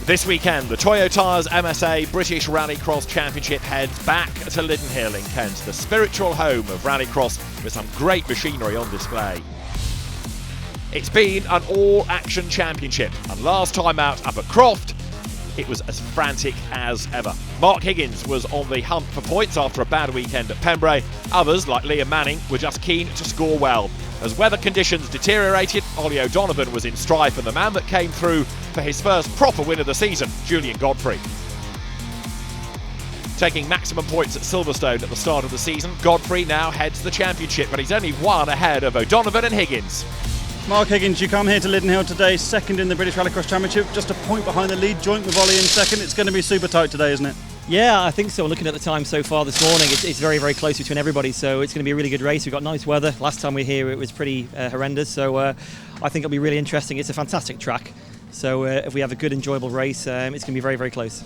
This weekend, the Toyo Tyres MSA British Rallycross Championship heads back to Lydden Hill in Kent, the spiritual home of Rallycross, with some great machinery on display. It's been an all-action championship, and last time out up at Croft, it was as frantic as ever. Mark Higgins was on the hunt for points after a bad weekend at Pembrey. Others, like Liam Manning, were just keen to score well. As weather conditions deteriorated, Ollie O'Donovan was in strife, and the man that came through for his first proper win of the season, Julian Godfrey. Taking maximum points at Silverstone at the start of the season, Godfrey now heads the championship, but he's only one ahead of O'Donovan and Higgins. Mark Higgins, you come here to Lydden Hill today, second in the British Rallycross Championship, just a point behind the lead, joint with Ollie in second. It's going to be super tight today, isn't it? Yeah, I think so. Looking at the time so far this morning, it's very, very close between everybody, so it's going to be a really good race. We've got nice weather. Last time we were here, it was pretty horrendous, so I think it'll be really interesting. It's a fantastic track, so if we have a good, enjoyable race, it's going to be very, very close.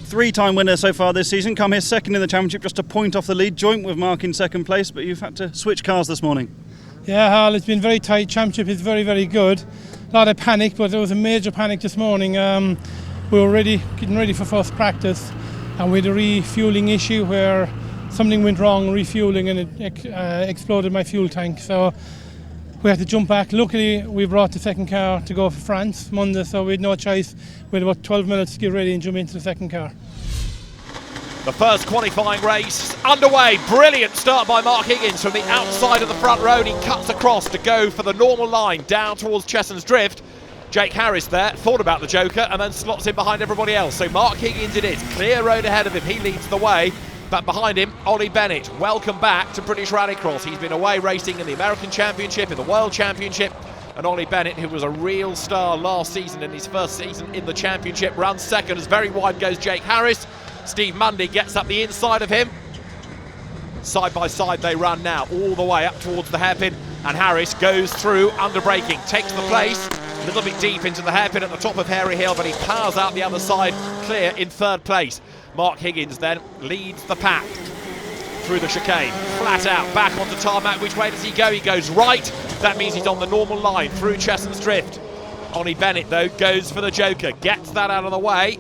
Three-time winner so far this season, come here second in the championship, just a point off the lead, joint with Mark in second place, but you've had to switch cars this morning. Yeah, Hal, it's been very tight. Championship is very, very good. A lot of panic, but there was a major panic this morning. We were getting ready for first practice, and we had a refueling issue where something went wrong refueling, and it exploded my fuel tank. So we had to jump back. Luckily, we brought the second car to go for France Monday, so we had no choice. We had about 12 minutes to get ready and jump into the second car. The first qualifying race underway. Brilliant start by Mark Higgins from the outside of the front row. He cuts across to go for the normal line down towards Chesson's Drift. Jake Harris there thought about the Joker and then slots in behind everybody else. So Mark Higgins it is. Clear road ahead of him. He leads the way. But behind him, Ollie Bennett. Welcome back to British Rallycross. He's been away racing in the American Championship, in the World Championship. And Ollie Bennett, who was a real star last season in his first season in the Championship, runs second as very wide goes Jake Harris. Steve Mundy gets up the inside of him. Side by side they run now, all the way up towards the hairpin, and Harris goes through under braking, takes the place, a little bit deep into the hairpin at the top of Hairy Hill, but he powers out the other side, clear in third place. Mark Higgins then leads the pack through the chicane, flat out, back onto tarmac. Which way does he go? He goes right. That means he's on the normal line through Chesson's Drift. Ollie Bennett, though, goes for the Joker, gets that out of the way.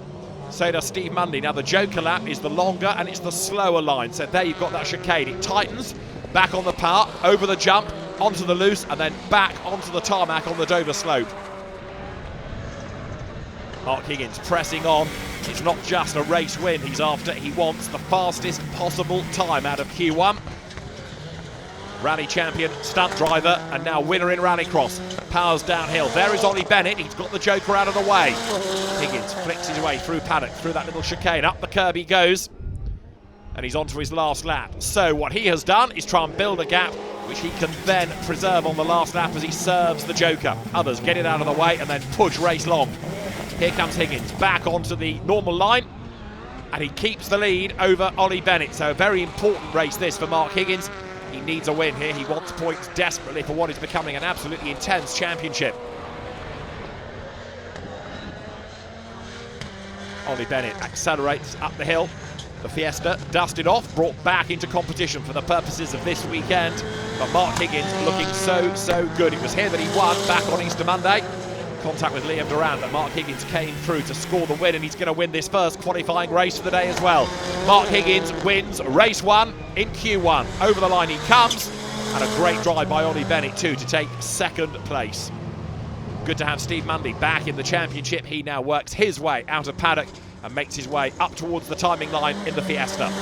So does Steve Mundy. Now the Joker lap is the longer and it's the slower line. So there you've got that chicane. It tightens, back on the part, over the jump, onto the loose, and then back onto the tarmac on the Dover slope. Mark Higgins pressing on. It's not just a race win he's after. He wants the fastest possible time out of Q1. Rally champion, stunt driver, and now winner in Rallycross. Powers downhill. There is Ollie Bennett. He's got the Joker out of the way. Higgins flicks his way through paddock, through that little chicane. Up the curb he goes. And he's on to his last lap. So what he has done is try and build a gap, which he can then preserve on the last lap as he serves the Joker. Others get it out of the way and then push race long. Here comes Higgins back onto the normal line. And he keeps the lead over Ollie Bennett. So a very important race this for Mark Higgins. He needs a win here. He wants points desperately for what is becoming an absolutely intense championship. Ollie Bennett accelerates up the hill. The Fiesta dusted off, brought back into competition for the purposes of this weekend. But Mark Higgins looking so good. It was here that he won back on Easter Monday. Contact with Liam Durand, but Mark Higgins came through to score the win, and he's going to win this first qualifying race of the day as well. Mark Higgins wins race 1 in Q1. Over the line he comes, and a great drive by Ollie Bennett too to take second place. Good to have Steve Mundy back in the championship. He now works his way out of paddock and makes his way up towards the timing line in the Fiesta.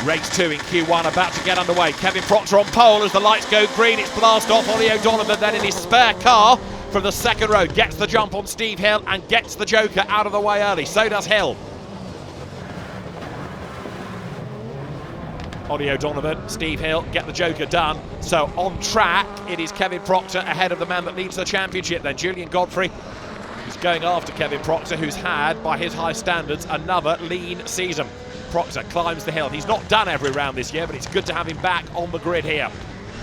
Race 2 in Q1 about to get underway. Kevin Proctor on pole as the lights go green. It's blast off. Ollie O'Donovan then in his spare car from the second row gets the jump on Steve Hill and gets the Joker out of the way early. So does Hill. Ollie O'Donovan, Steve Hill get the Joker done. So on track it is Kevin Proctor ahead of the man that leads the championship. Then Julian Godfrey is going after Kevin Proctor, who's had, by his high standards, another lean season. Proctor climbs the hill. He's not done every round this year, but it's good to have him back on the grid here.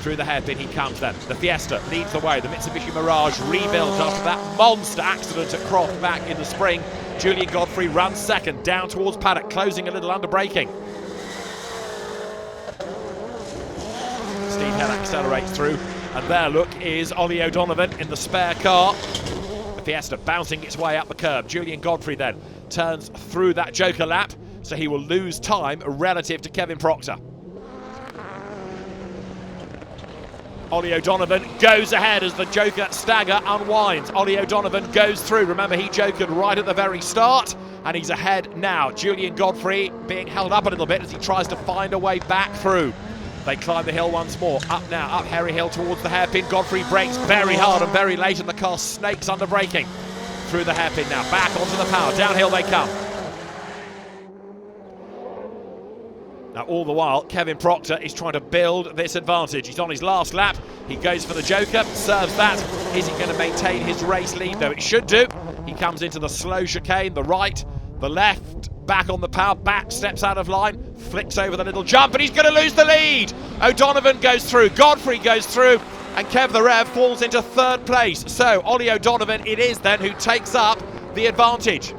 Through the hairpin he comes then. The Fiesta leads the way. The Mitsubishi Mirage rebuilt after that monster accident at Croft back in the spring. Julian Godfrey runs second down towards paddock, closing a little under braking. Steve Hill accelerates through, and there, look, is Ollie O'Donovan in the spare car. The Fiesta bouncing its way up the curb. Julian Godfrey then turns through that Joker lap, so he will lose time relative to Kevin Proctor. Ollie O'Donovan goes ahead as the Joker stagger unwinds. Ollie O'Donovan goes through. Remember, he jokered right at the very start, and he's ahead now. Julian Godfrey being held up a little bit as he tries to find a way back through. They climb the hill once more. Up now, up Harry Hill towards the hairpin. Godfrey brakes very hard and very late, and the car snakes under braking. Through the hairpin now, back onto the power. Downhill they come. Now, all the while, Kevin Proctor is trying to build this advantage. He's on his last lap. He goes for the Joker, serves that. Is he going to maintain his race lead? Though it should do. He comes into the slow chicane, the right, the left, back on the power, back, steps out of line, flicks over the little jump, and he's going to lose the lead. O'Donovan goes through, Godfrey goes through, and Kev the Rev falls into third place. So, Ollie O'Donovan it is then who takes up the advantage.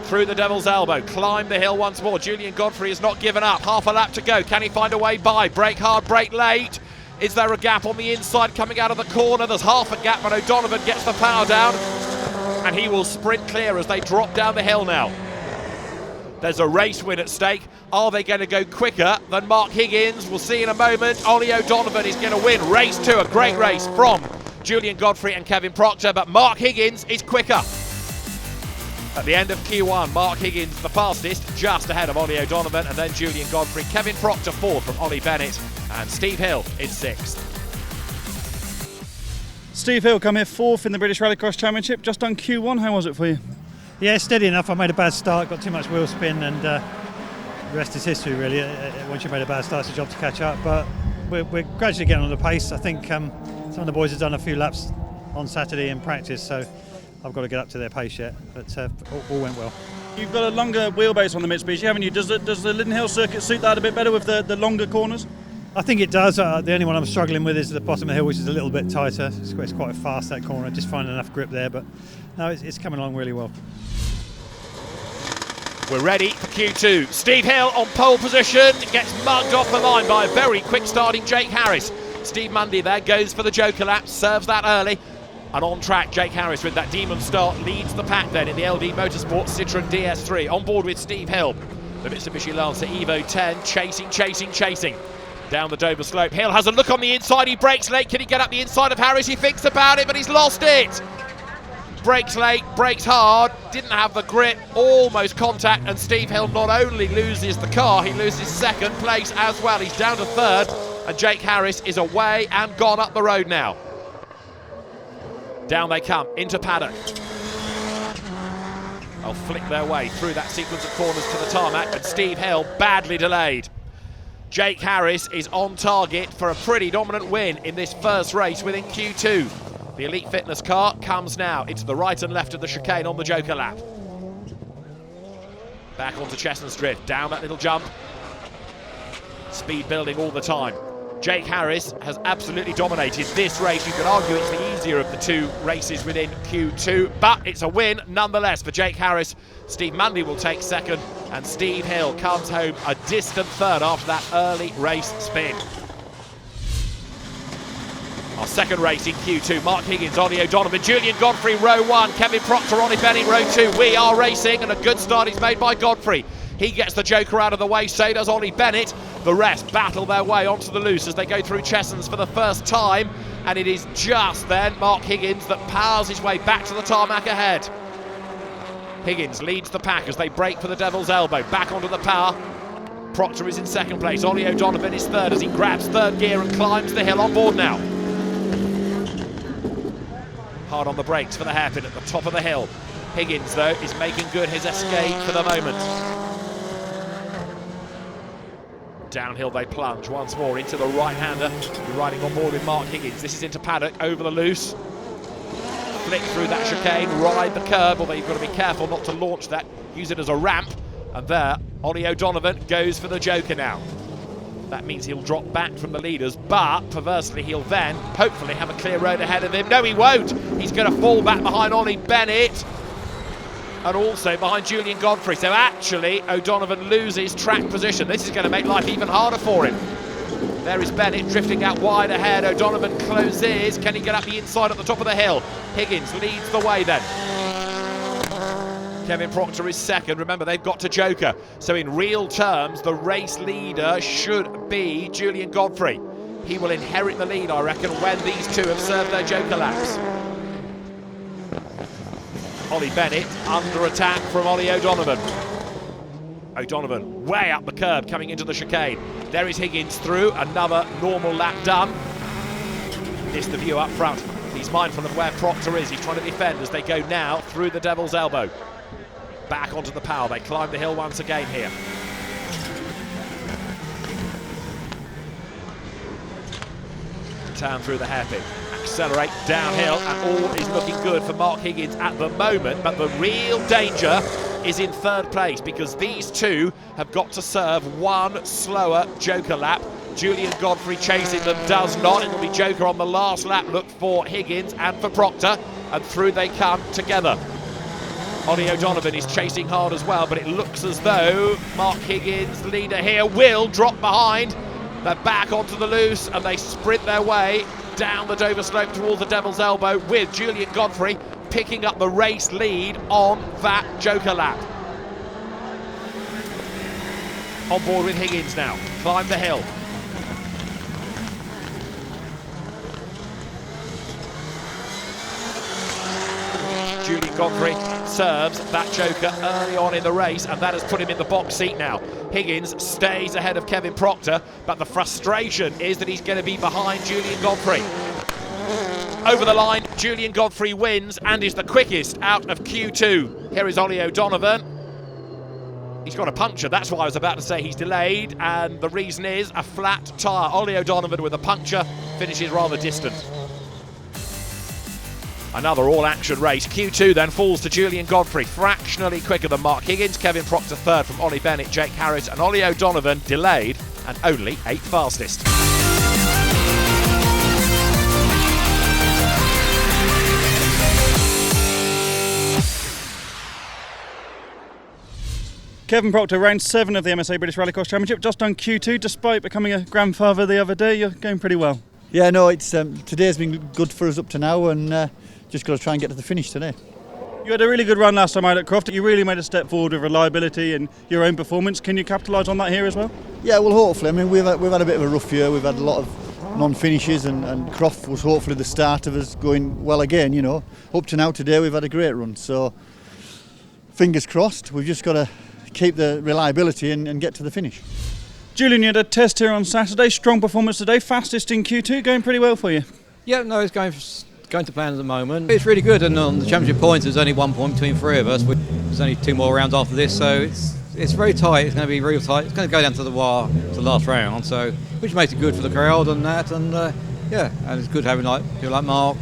Through the Devil's Elbow, climb the hill once more. Julian Godfrey has not given up. Half a lap to go. Can he find a way by? Brake hard, brake late. Is there a gap on the inside coming out of the corner? There's half a gap, but O'Donovan gets the power down, and he will sprint clear as they drop down the hill now. There's a race win at stake. Are they going to go quicker than Mark Higgins? We'll see in a moment. Ollie O'Donovan is going to win race 2, a great race from Julian Godfrey and Kevin Proctor, but Mark Higgins is quicker. At the end of Q1, Mark Higgins the fastest, just ahead of Ollie O'Donovan, and then Julian Godfrey. Kevin Proctor 4th from Ollie Bennett, and Steve Hill is 6th. Steve Hill come here 4th in the British Rallycross Championship. Just done Q1, how was it for you? Yeah, steady enough. I made a bad start, got too much wheel spin, and the rest is history really. Once you made a bad start, it's a job to catch up, but we're gradually getting on the pace. I think some of the boys have done a few laps on Saturday in practice, so I've got to get up to their pace yet, but all went well. You've got a longer wheelbase on the Mitsubishi, haven't you? Does the Lydden Hill circuit suit that a bit better with the longer corners? I think it does. The only one I'm struggling with is the bottom of the hill, which is a little bit tighter. It's quite fast, that corner. Just finding enough grip there, but no, it's coming along really well. We're ready for Q2. Steve Hill on pole position, gets mugged off the line by a very quick starting Jake Harris. Steve Mundy there goes for the Joker lap, serves that early. And on track, Jake Harris with that demon start leads the pack then in the LD Motorsport Citroen DS3. On board with Steve Hill, the Mitsubishi Lancer Evo 10, chasing. Down the Dover slope. Hill has a look on the inside, he brakes late. Can he get up the inside of Harris? He thinks about it, but he's lost it. Brakes late, brakes hard, didn't have the grip, almost contact, and Steve Hill not only loses the car, he loses second place as well. He's down to third, and Jake Harris is away and gone up the road now. Down they come, into paddock. They'll flick their way through that sequence of corners to the tarmac, and Steve Hill badly delayed. Jake Harris is on target for a pretty dominant win in this first race within Q2. The Elite Fitness car comes now into the right and left of the chicane on the Joker lap. Back onto Chestnut's Drift, down that little jump. Speed building all the time. Jake Harris has absolutely dominated this race. You could argue it's the easier of the two races within Q2, but it's a win nonetheless for Jake Harris. Steve Mundy will take second, and Steve Hill comes home a distant third after that early race spin. Our second race in Q2, Mark Higgins, Ollie O'Donovan, Julian Godfrey, row 1, Kevin Proctor, Ollie Bennett, row 2. We are racing, and a good start is made by Godfrey. He gets the Joker out of the way, so does Ollie Bennett. The rest battle their way onto the loose as they go through Chessons for the first time, and it is just then Mark Higgins that powers his way back to the tarmac ahead. Higgins leads the pack as they break for the Devil's Elbow, back onto the power. Proctor is in second place, Ollie O'Donovan is third as he grabs third gear and climbs the hill on board now. Hard on the brakes for the hairpin at the top of the hill. Higgins, though, is making good his escape for the moment. Downhill they plunge once more into the right-hander. You're riding on board with Mark Higgins. This is into paddock, over the loose. Flick through that chicane, ride the curb, although you've got to be careful not to launch that. Use it as a ramp. And there, Ollie O'Donovan goes for the Joker now. That means he'll drop back from the leaders, but perversely he'll then hopefully have a clear road ahead of him. No, he won't. He's going to fall back behind Ollie Bennett and also behind Julian Godfrey. So actually, O'Donovan loses track position. This is going to make life even harder for him. There is Bennett drifting out wide ahead. O'Donovan closes. Can he get up the inside at the top of the hill? Higgins leads the way then. Kevin Proctor is second. Remember, they've got to Joker. So in real terms, the race leader should be Julian Godfrey. He will inherit the lead, I reckon, when these two have served their Joker laps. Ollie Bennett under attack from Ollie O'Donovan. O'Donovan way up the curb coming into the chicane. There is Higgins through, another normal lap done. This the view up front. He's mindful of where Proctor is. He's trying to defend as they go now through the Devil's Elbow. Back onto the Powell. They climb the hill once again here. Turn through the hairpin. Accelerate downhill, and all is looking good for Mark Higgins at the moment, but the real danger is in third place because these two have got to serve one slower Joker lap. Julian Godfrey chasing them does not. It will be Joker on the last lap. Look for Higgins and for Proctor, and through they come together. Ollie O'Donovan is chasing hard as well, but it looks as though Mark Higgins, leader here, will drop behind. They're back onto the loose and they sprint their way down the Dover slope towards the Devil's Elbow with Julian Godfrey picking up the race lead on that Joker lap. On board with Higgins now, climb the hill. Julian Godfrey serves that Joker early on in the race, and that has put him in the box seat now. Higgins stays ahead of Kevin Proctor, but the frustration is that he's going to be behind Julian Godfrey. Over the line, Julian Godfrey wins and is the quickest out of Q2. Here is Ollie O'Donovan. He's got a puncture, that's why I was about to say he's delayed, and the reason is a flat tyre. Ollie O'Donovan with a puncture finishes rather distant. Another all-action race. Q2 then falls to Julian Godfrey, fractionally quicker than Mark Higgins. Kevin Proctor third from Ollie Bennett, Jake Harris and Ollie O'Donovan delayed and only 8th fastest. Kevin Proctor, round 7 of the MSA British Rallycross Championship, just done Q2 despite becoming a grandfather the other day. You're going pretty well. Yeah, no, it's today's been good for us up to now, and just got to try and get to the finish today. You had a really good run last time out at Croft. You really made a step forward with reliability and your own performance. Can you capitalise on that here as well? Yeah, well, hopefully. I mean, we've had a bit of a rough year. We've had a lot of non-finishes, and Croft was hopefully the start of us going well again. You know, up to now today we've had a great run. So fingers crossed. We've just got to keep the reliability and get to the finish. Julian, you had a test here on Saturday. Strong performance today. Fastest in Q2. Going pretty well for you. Yeah, no, it's going to plan at the moment. It's really good, and on the championship points there's only 1 point between 3 of us. There's only 2 more rounds after this, so it's very tight. It's going to be real tight. It's going to go down to the wire to the last round, so which makes it good for the crowd and that, and yeah, and it's good having like people like Mark,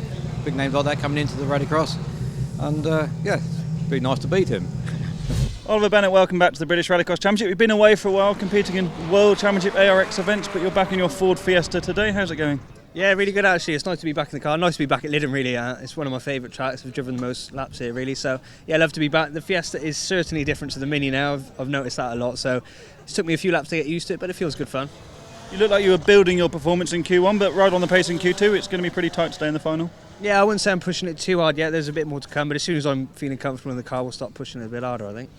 big names like that coming into the Rallycross, and yeah, it'd be nice to beat him. Oliver Bennett, welcome back to the British Rallycross Championship. You've been away for a while competing in World Championship ARX events, but you're back in your Ford Fiesta today. How's it going? Yeah, really good actually. It's nice to be back in the car. Nice to be back at Lydden really. It's one of my favourite tracks. I've driven the most laps here really. So yeah, I love to be back. The Fiesta is certainly different to the Mini now. I've noticed that a lot. So it took me a few laps to get used to it, but it feels good fun. You look like you were building your performance in Q1, but right on the pace in Q2. It's going to be pretty tight today in the final. Yeah, I wouldn't say I'm pushing it too hard yet. There's a bit more to come, but as soon as I'm feeling comfortable in the car, we'll start pushing it a bit harder, I think.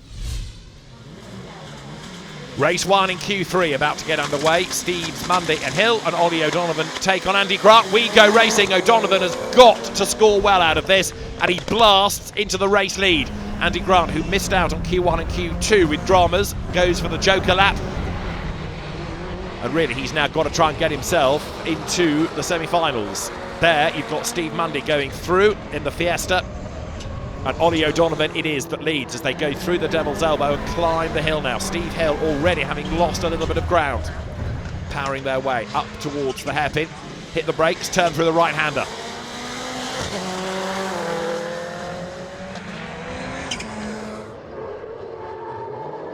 Race 1 in Q3 about to get underway. Steves, Mundy and Hill and Ollie O'Donovan take on Andy Grant. We go racing. O'Donovan has got to score well out of this, and he blasts into the race lead. Andy Grant, who missed out on Q1 and Q2 with dramas, goes for the Joker lap. And really he's now got to try and get himself into the semi-finals. There you've got Steve Mundy going through in the Fiesta. And Ollie O'Donovan it is that leads as they go through the Devil's Elbow and climb the hill now. Steve Hill already having lost a little bit of ground. Powering their way up towards the hairpin. Hit the brakes, turn through the right-hander.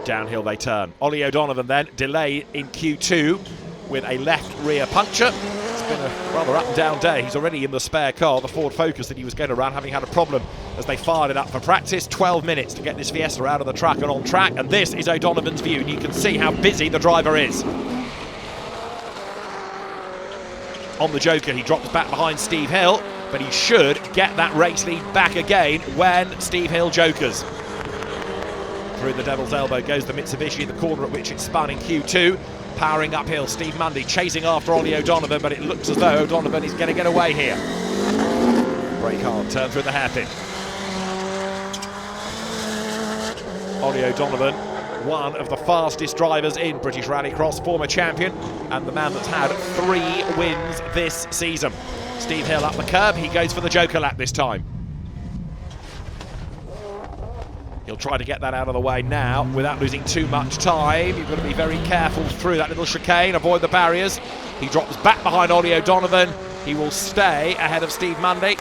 Downhill they turn. Ollie O'Donovan then delay in Q2 with a left rear puncture. It's been a rather up and down day. He's already in the spare car, the Ford Focus that he was going to run, having had a problem as they fired it up for practice. 12 minutes to get this Fiesta out of the track and on track, and this is O'Donovan's view, and you can see how busy the driver is. on the Joker. He drops back behind Steve Hill, but he should get that race lead back again when Steve Hill jokers. Through the Devil's Elbow goes the Mitsubishi, the corner at which it's spun in Q2. Powering uphill, Steve Mundy chasing after Ollie O'Donovan, but it looks as though O'Donovan is going to get away here. Brake hard, turn through the hairpin. Ollie O'Donovan, one of the fastest drivers in British Rallycross, former champion, and the man that's had 3 wins this season. Steve Hill up the curb, he goes for the Joker lap this time. He'll try to get that out of the way now without losing too much time. You've got to be very careful through that little chicane, avoid the barriers. He drops back behind Ollie O'Donovan. He will stay ahead of Steve Mundy.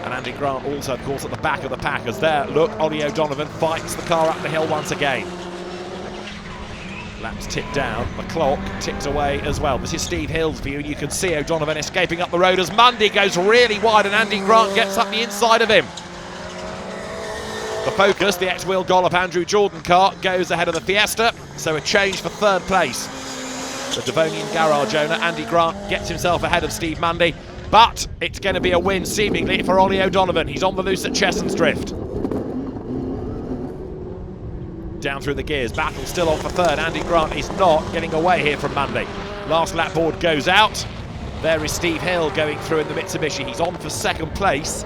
And Andy Grant also, of course, at the back of the pack as there. Look, Ollie O'Donovan fights the car up the hill once again. Laps tick down, the clock ticks away as well. This is Steve Hill's view, and you can see O'Donovan escaping up the road as Mundy goes really wide and Andy Grant gets up the inside of him. The Focus, the ex-Will Gollop Andrew Jordan car, goes ahead of the Fiesta, so a change for 3rd place. The Devonian garage owner, Andy Grant, gets himself ahead of Steve Mundy, but it's going to be a win, seemingly, for Ollie O'Donovan. He's on the loose at Chessons Drift. Down through the gears, battle still on for 3rd. Andy Grant is not getting away here from Mundy. Last lap board goes out. There is Steve Hill going through in the Mitsubishi. He's on for 2nd place.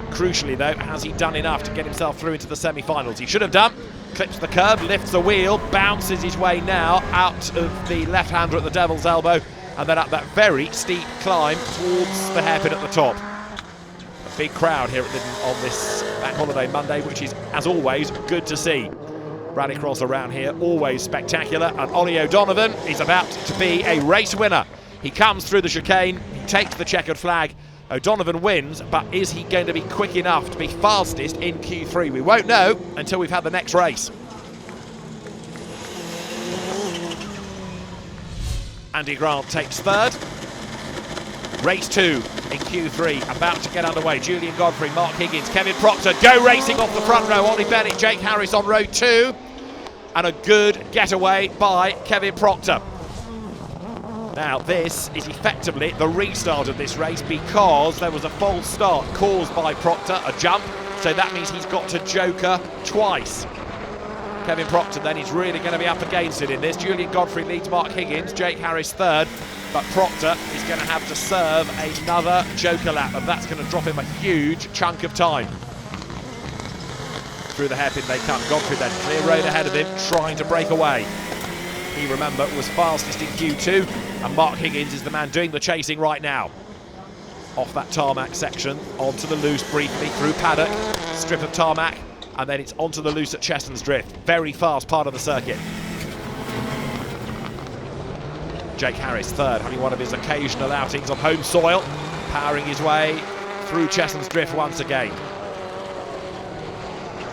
Crucially though, has he done enough to get himself through into the semi-finals? He should have done. Clips the curb, lifts the wheel, bounces his way now out of the left-hander at the Devil's Elbow, and then up that very steep climb towards the hairpin at the top. A big crowd here at Lydden on this Bank Holiday Monday, which is, as always, good to see. Rallycross around here, always spectacular, and Ollie O'Donovan is about to be a race winner. He comes through the chicane, he takes the checkered flag. O'Donovan wins, but is he going to be quick enough to be fastest in Q3? We won't know until we've had the next race. Andy Grant takes 3rd. Race 2 in Q3 about to get underway. Julian Godfrey, Mark Higgins, Kevin Proctor go racing off the front row. Ollie Bennett, Jake Harris on row 2. And a good getaway by Kevin Proctor. Now this is effectively the restart of this race because there was a false start caused by Proctor, a jump, so that means he's got to joker twice. Kevin Proctor then is really going to be up against it in this. Julian Godfrey leads Mark Higgins, Jake Harris 3rd, but Proctor is going to have to serve another joker lap, and that's going to drop him a huge chunk of time. Through the hairpin they come. Godfrey then clear road ahead of him, trying to break away. He, remember, was fastest in Q2, and Mark Higgins is the man doing the chasing right now. Off that tarmac section, onto the loose briefly, through paddock, strip of tarmac, and then it's onto the loose at Chessons Drift. Very fast part of the circuit. Jake Harris 3rd, having one of his occasional outings on home soil, powering his way through Chessons Drift once again.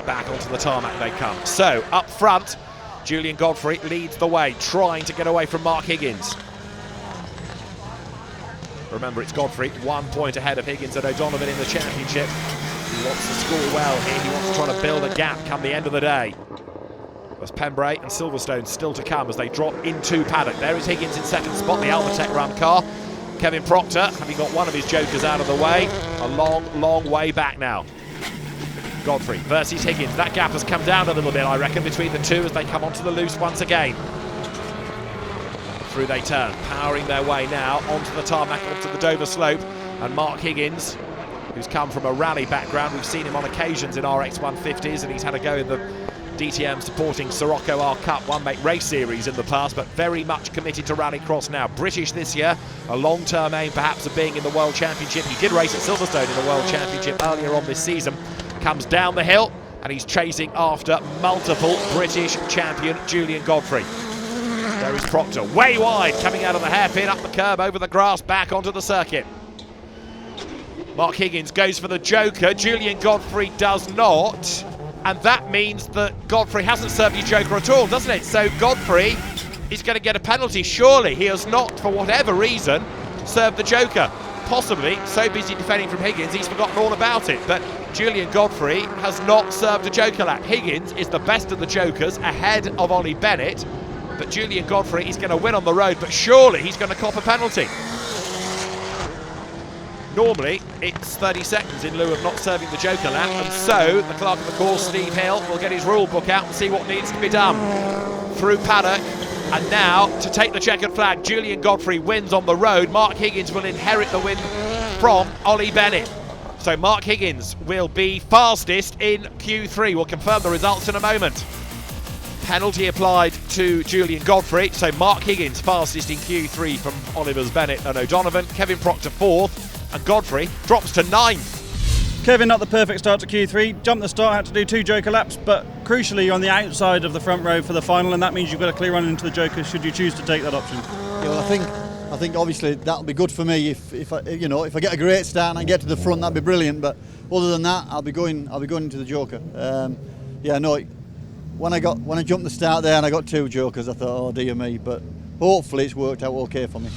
Back onto the tarmac they come. So, up front, Julian Godfrey leads the way, trying to get away from Mark Higgins. Remember, it's Godfrey 1 point ahead of Higgins and O'Donovan in the championship. He wants to score well here. He wants to try to build a gap come the end of the day. There's Pembrey and Silverstone still to come as they drop into paddock. There is Higgins in 2nd spot, the Almatech run car. Kevin Proctor, having got one of his jokers out of the way, a long, long way back now. Godfrey versus Higgins. That gap has come down a little bit, I reckon, between the two as they come onto the loose once again. Through they turn, powering their way now onto the tarmac, onto the Dover slope. And Mark Higgins, who's come from a rally background, we've seen him on occasions in RX 150s, and he's had a go in the DTM supporting Sirocco R Cup One Make Race Series in the past, but very much committed to Rallycross now. British this year, a long-term aim perhaps of being in the World Championship. He did race at Silverstone in the World Championship earlier on this season. Comes down the hill and he's chasing after multiple British champion Julian Godfrey. There is Proctor, way wide, coming out of the hairpin, up the curb, over the grass, back onto the circuit. Mark Higgins goes for the joker, Julian Godfrey does not, and that means that Godfrey hasn't served his joker at all, doesn't it? So Godfrey is going to get a penalty, surely. He has not, for whatever reason, served the joker. Possibly so busy defending from Higgins he's forgotten all about it, but Julian Godfrey has not served a joker lap. Higgins is the best of the jokers, ahead of Ollie Bennett, but Julian Godfrey is going to win on the road, but surely he's going to cop a penalty. Normally, it's 30 seconds in lieu of not serving the Joker lap, and so the clerk of the course, Steve Hill, will get his rule book out and see what needs to be done. Through paddock, and now to take the checkered flag, Julian Godfrey wins on the road. Mark Higgins will inherit the win from Ollie Bennett. So Mark Higgins will be fastest in Q3. We'll confirm the results in a moment. Penalty applied to Julian Godfrey, so Mark Higgins fastest in Q3 from Olivers Bennett and O'Donovan. Kevin Proctor 4th, and Godfrey drops to 9th. Kevin, not the perfect start to Q3. Jumped the start, had to do 2 Joker laps, but crucially you're on the outside of the front row for the final, and that means you've got a clear run into the Joker should you choose to take that option. Yeah, well, I think obviously that'll be good for me if I get a great start and I get to the front, that'd be brilliant. But other than that, I'll be going into the Joker. When I jumped the start there and I got 2 Jokers, I thought, oh dear me. But hopefully it's worked out okay for me.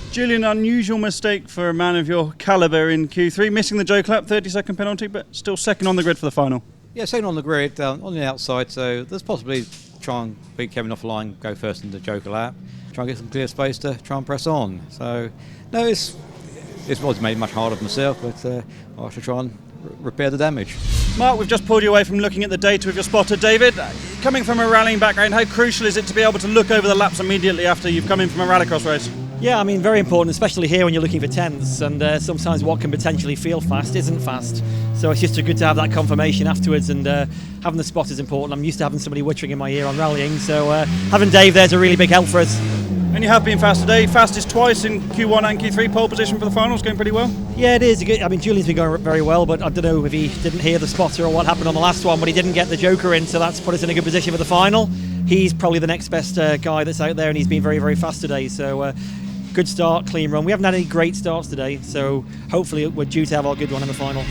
Julian, unusual mistake for a man of your calibre in Q3, missing the Joker lap, 30-second penalty, but still second on the grid for the final. Yeah, second on the grid, on the outside, so there's possibly try and beat Kevin off the line, go first in the Joker lap, try and get some clear space to try and press on. So, no, it's made it much harder for myself, but I should try and repair the damage. Mark, we've just pulled you away from looking at the data with your spotter. David, coming from a rallying background, how crucial is it to be able to look over the laps immediately after you've come in from a rallycross race? Yeah, I mean, very important, especially here when you're looking for tenths, and sometimes what can potentially feel fast isn't fast. So it's just good to have that confirmation afterwards, and having the spot is important. I'm used to having somebody whittering in my ear on rallying, so having Dave there's a really big help for us. And you have been fast today, fastest twice in Q1 and Q3, pole position for the finals, going pretty well? Yeah, it is. I mean, Julian's been going very well, but I don't know if he didn't hear the spotter or what happened on the last one, but he didn't get the Joker in, so that's put us in a good position for the final. He's probably the next best guy that's out there, and he's been very, very fast today, so good start, clean run. We haven't had any great starts today, so hopefully we're due to have our good one in the final.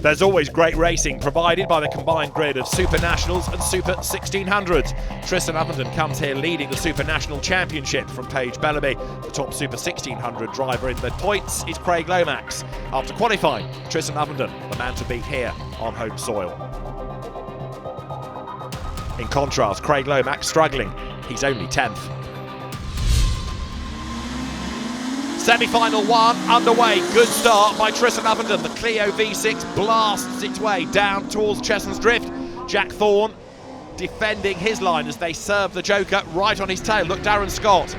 There's always great racing provided by the combined grid of Super Nationals and Super 1600s. Tristan Ovenden comes here leading the Super National Championship from Paige Bellaby. The top Super 1600 driver in the points is Craig Lomax. After qualifying, Tristan Ovenden, the man to beat here on home soil. In contrast, Craig Lomax struggling. He's only 10th. Semi-final 1 underway. Good start by Tristan Ovenden. The Clio V6 blasts its way down towards Cheshunt's Drift. Jack Thorne defending his line as they serve the Joker right on his tail. Look, Darren Scott.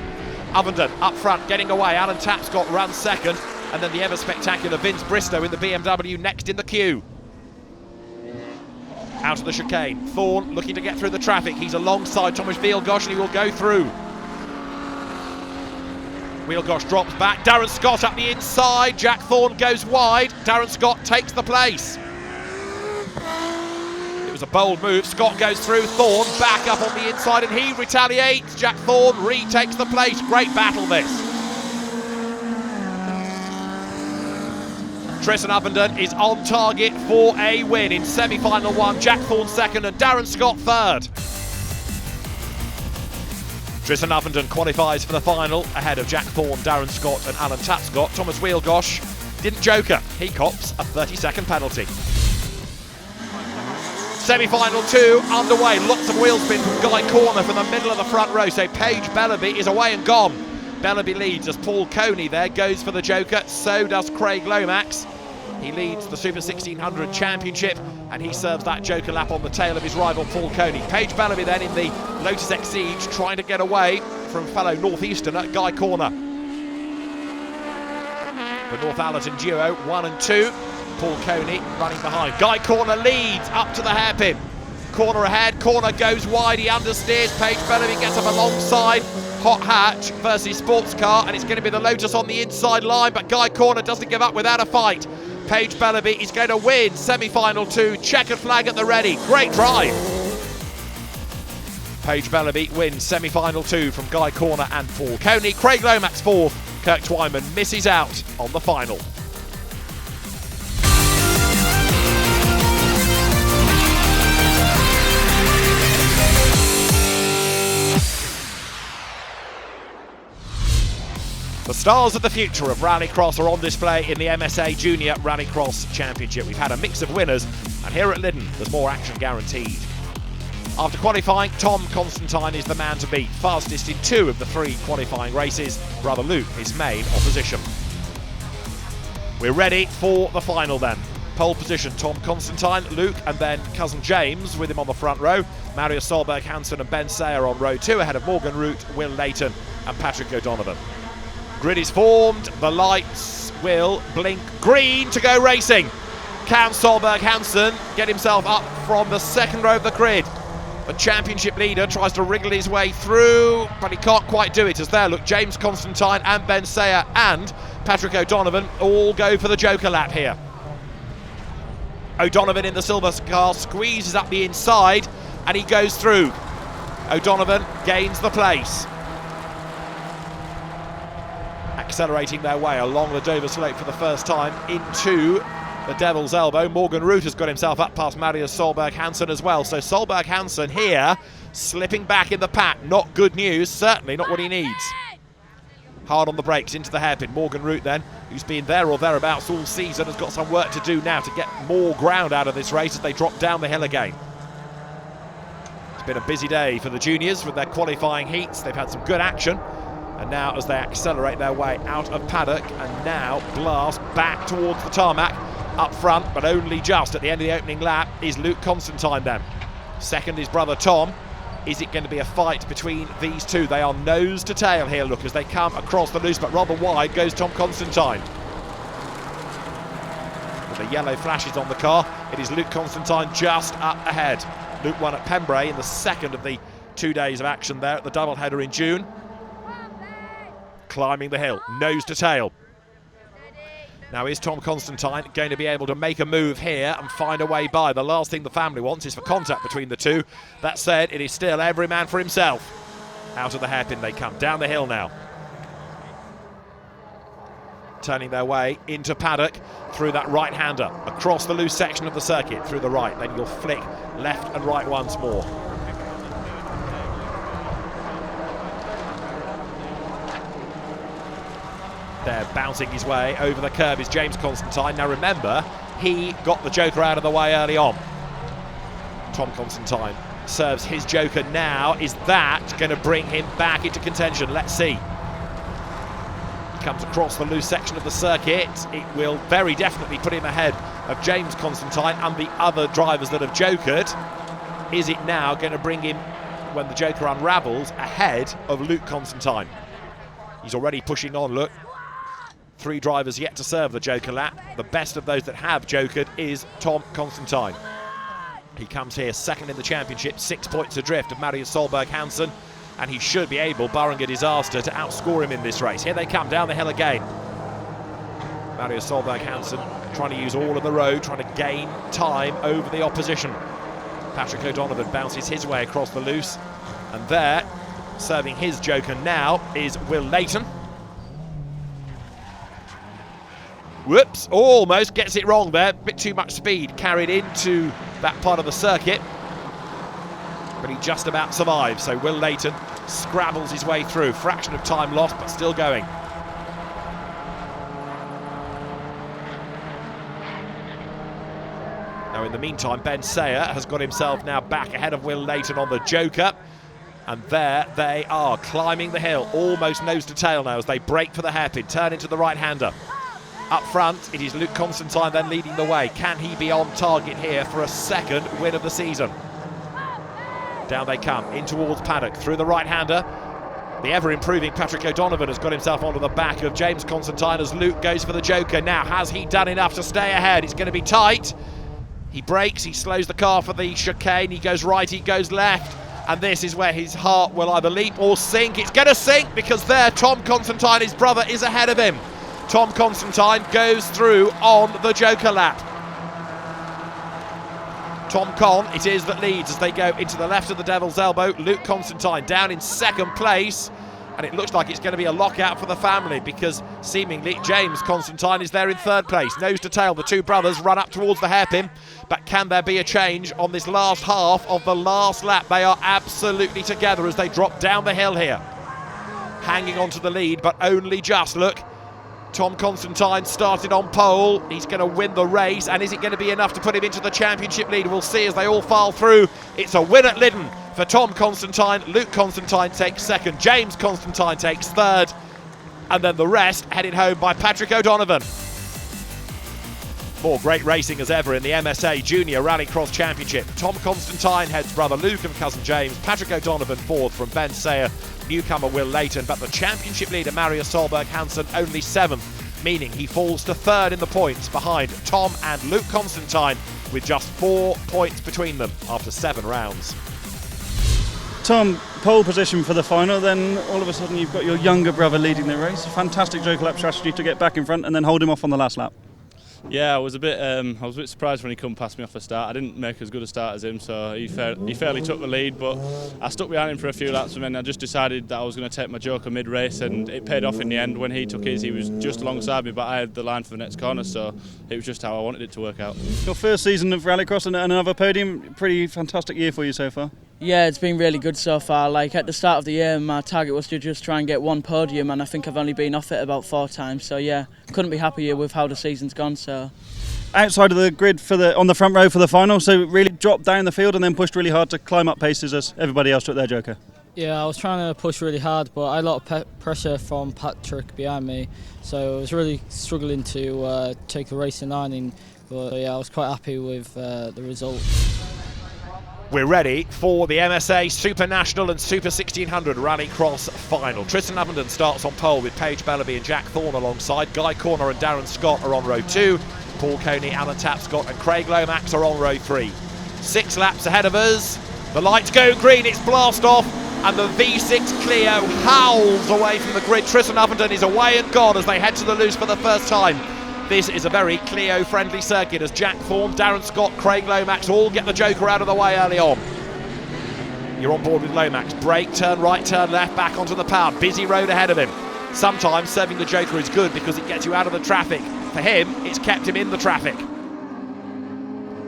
Ovenden up front, getting away. Alan Tapscott runs second. And then the ever-spectacular Vince Bristow in the BMW next in the queue. Out of the chicane. Thorne looking to get through the traffic. He's alongside Thomas Wielgosz and he will go through. Wielgosz drops back, Darren Scott up the inside, Jack Thorne goes wide, Darren Scott takes the place. It was a bold move, Scott goes through, Thorne back up on the inside and he retaliates, Jack Thorne retakes the place, great battle this. Tristan Ovenden is on target for a win in semi-final 1, Jack Thorne second and Darren Scott third. Tristan Ovenden qualifies for the final ahead of Jack Thorne, Darren Scott and Alan Tapscott. Thomas Wielgosz didn't Joker. He cops a 30-second penalty. Semi-final 2 underway. Lots of wheel spin from Guy Corner from the middle of the front row. So Paige Bellaby is away and gone. Bellaby leads as Paul Coney there goes for the Joker. So does Craig Lomax. He leads the Super 1600 Championship and he serves that Joker lap on the tail of his rival Paul Coney. Paige Bellaby then in the Lotus Exige trying to get away from fellow Northeasterner Guy Corner. The Northallerton duo 1 and 2. Paul Coney running behind. Guy Corner leads up to the hairpin. Corner ahead, Corner goes wide, he understeers. Paige Bellaby gets up alongside Hot Hatch versus Sports Car and it's going to be the Lotus on the inside line, but Guy Corner doesn't give up without a fight. Paige Bellaby is going to win semi-final 2, checkered flag at the ready, great drive. Paige Bellaby wins semi-final 2 from Guy Corner and Paul Coney. Craig Lomax 4th, Kirk Twyman misses out on the final. The stars of the future of Rallycross are on display in the MSA Junior Rallycross Championship. We've had a mix of winners, and here at Lydden, there's more action guaranteed. After qualifying, Tom Constantine is the man to beat, fastest in 2 of the 3 qualifying races. Brother Luke, his main opposition. We're ready for the final then. Pole position, Tom Constantine, Luke, and then cousin James with him on the front row. Marius Solberg Hansen and Ben Sayer on row 2, ahead of Morgan Root, Will Leighton and Patrick O'Donovan. Grid is formed, the lights will blink green to go racing. Can Solberg Hansen get himself up from the second row of the grid? The championship leader tries to wriggle his way through, but he can't quite do it, as there, look, James Constantine and Ben Sayer and Patrick O'Donovan all go for the Joker lap here. O'Donovan in the silver car squeezes up the inside and he goes through. O'Donovan gains the place. Accelerating their way along the Dover slope for the first time into the Devil's Elbow. Morgan Root has got himself up past Marius Solberg Hansen as well. So Solberg Hansen here slipping back in the pack. Not good news, certainly not what he needs. Hard on the brakes into the hairpin. Morgan Root then, who's been there or thereabouts all season, has got some work to do now to get more ground out of this race as they drop down the hill again. It's been a busy day for the juniors with their qualifying heats. They've had some good action, and now as they accelerate their way out of paddock and now blast back towards the tarmac, up front but only just at the end of the opening lap is Luke Constantine then. Second is brother Tom. Is it going to be a fight between these two? They are nose to tail here, look, as they come across the loose, but rather wide goes Tom Constantine. With the yellow flashes on the car, it is Luke Constantine just up ahead. Luke won at Pembrey in the second of the 2 days of action there at the doubleheader in June. Climbing the hill, nose to tail. Now is Tom Constantine going to be able to make a move here and find a way by? The last thing the family wants is for contact between the two. That said, it is still every man for himself. Out of the hairpin they come, down the hill now. Turning their way into paddock through that right-hander, across the loose section of the circuit, through the right. Then you'll flick left and right once more. There, bouncing his way over the curb is James Constantine. Now remember, he got the Joker out of the way early on. Tom Constantine serves his Joker now. Is that going to bring him back into contention? Let's see. He comes across the loose section of the circuit. It will very definitely put him ahead of James Constantine and the other drivers that have Jokered. Is it now going to bring him, when the Joker unravels, ahead of Luke Constantine? He's already pushing on, look. 3 drivers yet to serve the Joker lap. The best of those that have Jokered is Tom Constantine. He comes here second in the championship, 6 points adrift of Marius Solberg Hansen, and he should be able, barring a disaster, to outscore him in this race. Here they come down the hill again. Marius Solberg Hansen trying to use all of the road, trying to gain time over the opposition. Patrick O'Donovan bounces his way across the loose, and there, serving his Joker now, is Will Leighton. Whoops, almost gets it wrong there. Bit too much speed carried into that part of the circuit. But he just about survives. So Will Leighton scrabbles his way through. Fraction of time lost, but still going. Now in the meantime, Ben Sayer has got himself now back ahead of Will Leighton on the Joker. And there they are, climbing the hill, almost nose to tail now as they break for the hairpin, turn into the right-hander. Up front, it is Luke Constantine then leading the way. Can he be on target here for a second win of the season? Down they come, in towards paddock, through the right-hander. The ever-improving Patrick O'Donovan has got himself onto the back of James Constantine as Luke goes for the Joker. Now, has he done enough to stay ahead? It's going to be tight. He brakes, he slows the car for the chicane. He goes right, he goes left. And this is where his heart will either leap or sink. It's going to sink because there, Tom Constantine, his brother, is ahead of him. Tom Constantine goes through on the Joker lap. Tom Con, it is that leads as they go into the left of the Devil's Elbow. Luke Constantine down in second place. And it looks like it's going to be a lockout for the family because seemingly James Constantine is there in third place. Nose to tail, the two brothers run up towards the hairpin. But can there be a change on this last half of the last lap? They are absolutely together as they drop down the hill here. Hanging on to the lead, but only just, look. Tom Constantine started on pole. He's going to win the race. And is it going to be enough to put him into the championship lead? We'll see as they all file through. It's a win at Lydden for Tom Constantine. Luke Constantine takes second. James Constantine takes third. And then the rest headed home by Patrick O'Donovan. More great racing as ever in the MSA Junior Rallycross Championship. Tom Constantine heads brother Luke and cousin James. Patrick O'Donovan fourth from Ben Sayer, newcomer Will Layton. But the championship leader Marius Solberg Hansen only 7th, meaning he falls to 3rd in the points behind Tom and Luke Constantine, with just 4 points between them after 7 rounds. Tom, pole position for the final, then all of a sudden you've got your younger brother leading the race. Fantastic joker lap strategy to get back in front and then hold him off on the last lap. Yeah, I was a bit surprised when he come past me off the start. I didn't make as good a start as him, so he fairly took the lead, but I stuck behind him for a few laps and then I just decided that I was going to take my joker mid-race, and it paid off in the end. When he took his, he was just alongside me, but I had the line for the next corner, so it was just how I wanted it to work out. Your first season of Rallycross and another podium, pretty fantastic year for you so far. Yeah, it's been really good so far. Like at the start of the year, my target was to just try and get 1 podium, and I think I've only been off it about 4 times. So yeah, couldn't be happier with how the season's gone. So outside of the grid on the front row for the final, so really dropped down the field and then pushed really hard to climb up paces as everybody else took their joker. Yeah, I was trying to push really hard, but I had a lot of pressure from Patrick behind me, so I was really struggling to take the race in line. But yeah, I was quite happy with the result. We're ready for the MSA Super National and Super 1600 Rallycross final. Tristan Avenden starts on pole with Paige Bellaby and Jack Thorne alongside. Guy Corner and Darren Scott are on row 2. Paul Coney, Alan Tapscott and Craig Lomax are on row 3. 6 laps ahead of us. The lights go green, it's blast off, and the V6 Clio howls away from the grid. Tristan Avenden is away and gone as they head to the loose for the first time. This is a very Clio-friendly circuit as Jack Thorne, Darren Scott, Craig Lomax all get the joker out of the way early on. You're on board with Lomax. Brake, turn right, turn left, back onto the power. Busy road ahead of him. Sometimes serving the joker is good because it gets you out of the traffic. For him, it's kept him in the traffic.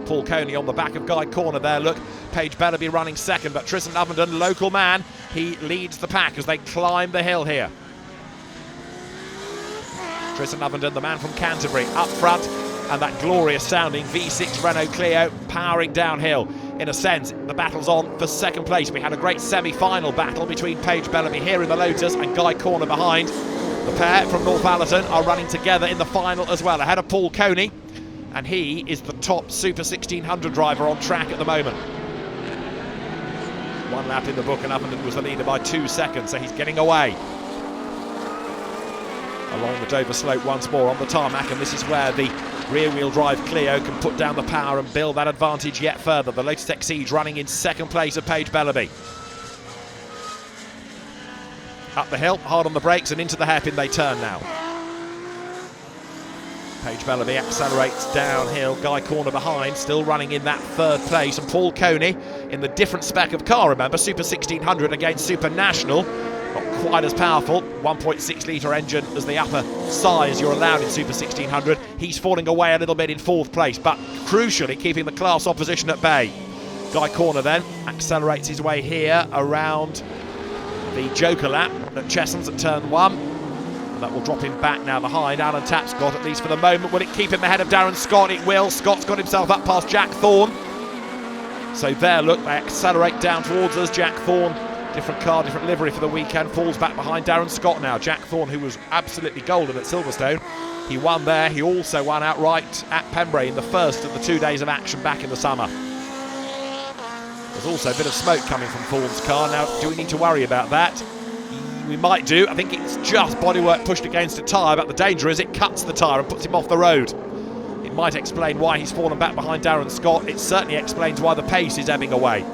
Paul Coney on the back of Guy Corner there. Look, Paige Bellaby running second, but Tristan Avenden, local man, he leads the pack as they climb the hill here. Tristan Avenden, the man from Canterbury, up front, and that glorious sounding V6 Renault Clio powering downhill. In a sense, the battle's on for second place. We had a great semi-final battle between Paige Bellaby here in the Lotus and Guy Corner behind. The pair from Northallerton are running together in the final as well, ahead of Paul Coney, and he is the top Super 1600 driver on track at the moment. 1 lap in the book and Avenden was the leader by 2 seconds, so he's getting away. Along the Dover slope once more on the tarmac, and this is where the rear-wheel drive Clio can put down the power and build that advantage yet further. The Lotus Exige running in second place of Paige Bellaby. Up the hill, hard on the brakes, and into the hairpin they turn now. Paige Bellaby accelerates downhill, Guy Corner behind, still running in that 3rd place, and Paul Coney in the different spec of car, remember, Super 1600 against Super National. Not quite as powerful, 1.6 litre engine as the upper size you're allowed in Super 1600. He's falling away a little bit in 4th place, but crucially keeping the class opposition at bay. Guy Corner then accelerates his way here around the joker lap at Chessons at turn 1. And that will drop him back now behind Alan Tapscott, at least for the moment. Will it keep him ahead of Darren Scott? It will. Scott's got himself up past Jack Thorne. So there, look, they accelerate down towards us. Jack Thorne, different car, different livery for the weekend, falls back behind Darren Scott now. Jack Thorne, who was absolutely golden at Silverstone, he won there. He also won outright at Pembrey in the first of the 2 days of action back in the summer. There's also a bit of smoke coming from Thorne's car. Now, do we need to worry about that? We might do. I think it's just bodywork pushed against a tyre, but the danger is it cuts the tyre and puts him off the road. It might explain why he's fallen back behind Darren Scott. It certainly explains why the pace is ebbing away.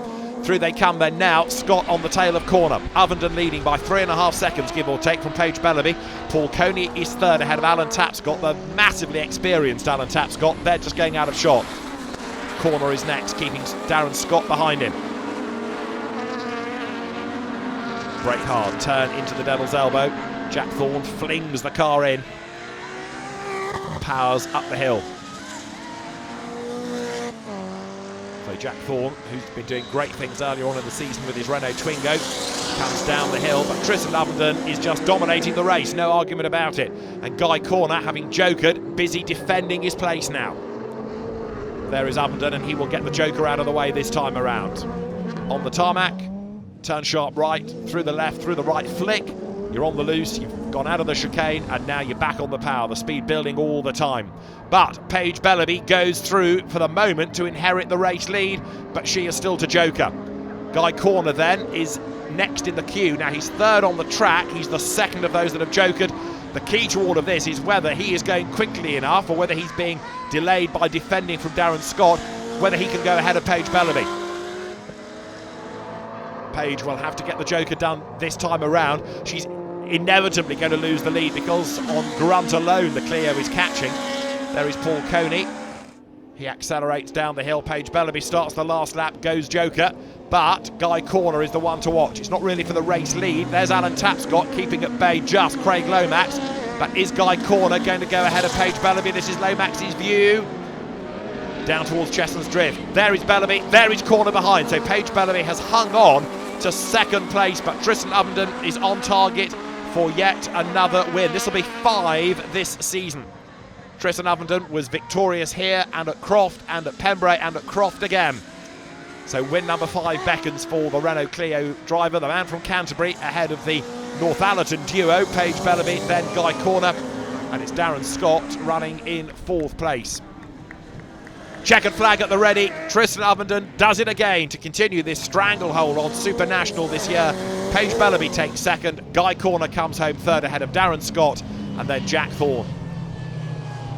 Through they come then now, Scott on the tail of Corner. Avenden leading by 3.5 seconds, give or take, from Paige Bellaby. Paul Coney is 3rd ahead of Alan Tapscott, the massively experienced Alan Tapscott. They're just going out of shot. Corner is next, keeping Darren Scott behind him. Brake hard, turn into the Devil's Elbow. Jack Thorne flings the car in. Powers up the hill. So Jack Thorne, who's been doing great things earlier on in the season with his Renault Twingo, comes down the hill, but Tristan Avenden is just dominating the race, no argument about it. And Guy Corner, having jokered, busy defending his place now. There is Avenden, and he will get the joker out of the way this time around. On the tarmac, turn sharp right, through the left, through the right, flick, You're on the loose, you've gone out of the chicane, and now you're back on the power. The speed building all the time. But Paige Bellaby goes through for the moment to inherit the race lead, but she is still to joker. Guy Corner then is next in the queue. Now he's third on the track. He's the second of those that have jokered. The key to all of this is whether he is going quickly enough or whether he's being delayed by defending from Darren Scott, whether he can go ahead of Paige Bellaby. Paige will have to get the joker done this time around. She's inevitably going to lose the lead because on grunt alone the Clio is catching. There is Paul Coney. He accelerates down the hill. Paige Bellaby starts the last lap, goes joker, but Guy Corner is the one to watch. It's not really for the race lead. There's Alan Tapscott keeping at bay just Craig Lomax, but is Guy Corner going to go ahead of Paige Bellaby? This is Lomax's view. Down towards Cheshunt's Drift. There is Bellaby, there is Corner behind. So Paige Bellaby has hung on to second place, but Tristan Ovenden is on target for yet another win. This will be 5 this season. Tristan Ovenden was victorious here and at Croft and at Pembrey and at Croft again. So win number 5 beckons for the Renault Clio driver, the man from Canterbury, ahead of the Northallerton duo, Paige Bellaby, then Guy Corner, and it's Darren Scott running in 4th place. Checkered flag at the ready. Tristan Ovenden does it again to continue this stranglehold on Super National this year. Paige Bellaby takes second. Guy Corner comes home third ahead of Darren Scott, and then Jack Thorne.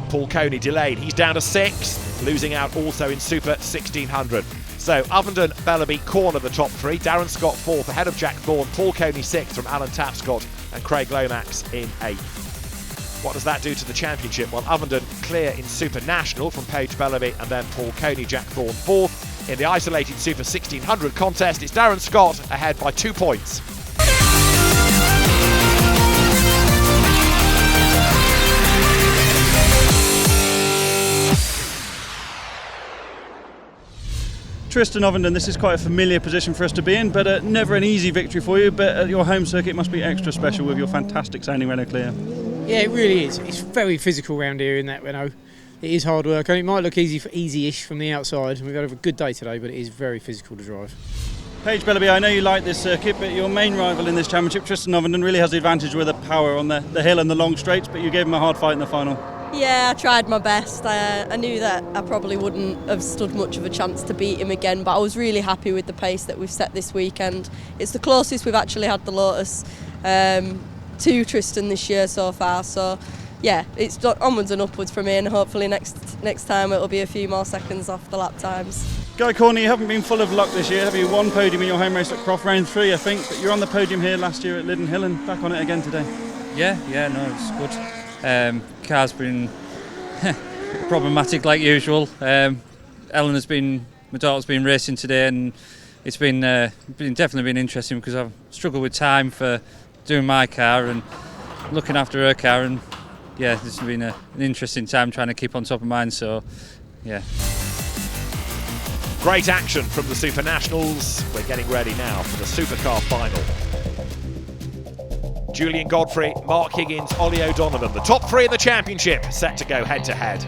Paul Coney delayed. He's down to 6, losing out also in Super 1600. So Ovenden, Bellaby, Corner the top 3. Darren Scott 4th ahead of Jack Thorne. Paul Coney 6th from Alan Tapscott, and Craig Lomax in 8th. What does that do to the championship? Well, Ovenden clear in Super National from Paige Bellaby, and then Paul Coney, Jack Thorne 4th. In the isolated Super 1600 contest, it's Darren Scott ahead by 2 points. Tristan Ovenden, this is quite a familiar position for us to be in, but never an easy victory for you. But at your home circuit must be extra special with your fantastic sounding Renault Clio. Yeah, it really is. It's very physical around here in that Renault. It is hard work, and it might look easy-ish from the outside. We've had a good day today, but it is very physical to drive. Paige Bellaby, I know you like this circuit, but your main rival in this championship, Tristan Ovenden, really has the advantage with the power on the hill and the long straights, but you gave him a hard fight in the final. Yeah, I tried my best. I knew that I probably wouldn't have stood much of a chance to beat him again, but I was really happy with the pace that we've set this weekend. It's the closest we've actually had the Lotus to Tristan this year so far, so yeah, it's onwards and upwards from here, and hopefully next time it'll be a few more seconds off the lap times. Guy Corner, you haven't been full of luck this year, have you? 1 podium in your home race at Croft, round 3 I think, but you're on the podium here last year at Lydden Hill and back on it again today. Yeah, no, it's good. Car's been problematic like usual. My daughter's been racing today, and it's been definitely been interesting because I've struggled with time for doing my car and looking after her car, and yeah, this has been an interesting time trying to keep on top of mine, so yeah. Great action from the Super Nationals. We're getting ready now for the Supercar final. Julian Godfrey, Mark Higgins, Ollie O'Donovan, the top 3 in the championship, set to go head-to-head.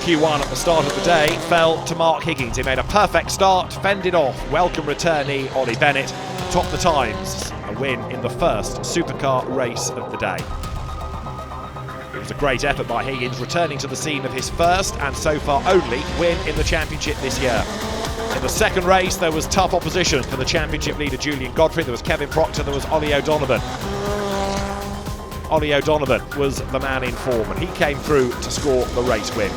Q1 at the start of the day fell to Mark Higgins. He made a perfect start, fended off welcome returnee Ollie Bennett, topped the times, a win in the first supercar race of the day. It was a great effort by Higgins, returning to the scene of his first and so far only win in the championship this year. In the second race, there was tough opposition for the championship leader Julian Godfrey. There was Kevin Proctor, there was Ollie O'Donovan. Ollie O'Donovan was the man in form, and he came through to score the race win.